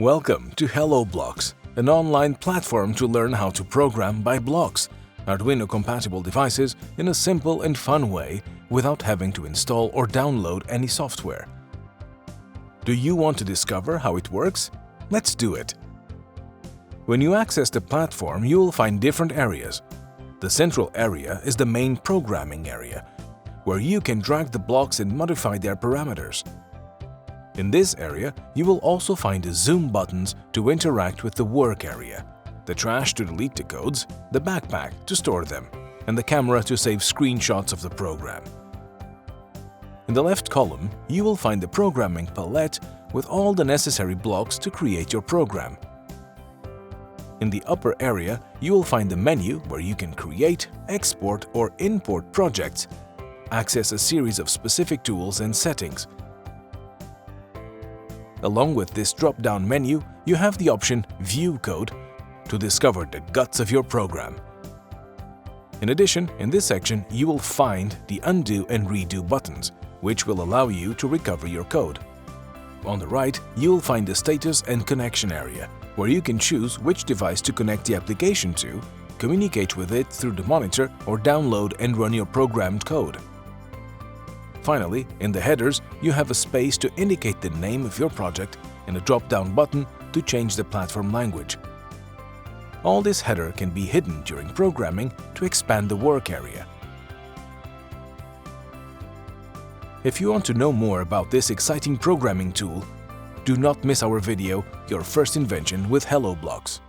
Welcome to Hello Blocks, an online platform to learn how to program by blocks, Arduino-compatible devices in a simple and fun way without having to install or download any software. Do you want to discover how it works? Let's do it! When you access the platform, you will find different areas. The central area is the main programming area, where you can drag the blocks and modify their parameters. In this area, you will also find the zoom buttons to interact with the work area, the trash to delete the codes, the backpack to store them, and the camera to save screenshots of the program. In the left column, you will find the programming palette with all the necessary blocks to create your program. In the upper area, you will find the menu where you can create, export or import projects, access a series of specific tools and settings. Along with this drop-down menu, you have the option View Code to discover the guts of your program. In addition, in this section, you will find the Undo and Redo buttons, which will allow you to recover your code. On the right, you will find the Status and Connection area, where you can choose which device to connect the application to, communicate with it through the monitor, or download and run your programmed code. Finally, in the headers, you have a space to indicate the name of your project and a drop-down button to change the platform language. All this header can be hidden during programming to expand the work area. If you want to know more about this exciting programming tool, do not miss our video, Your First Invention with Hello Blocks.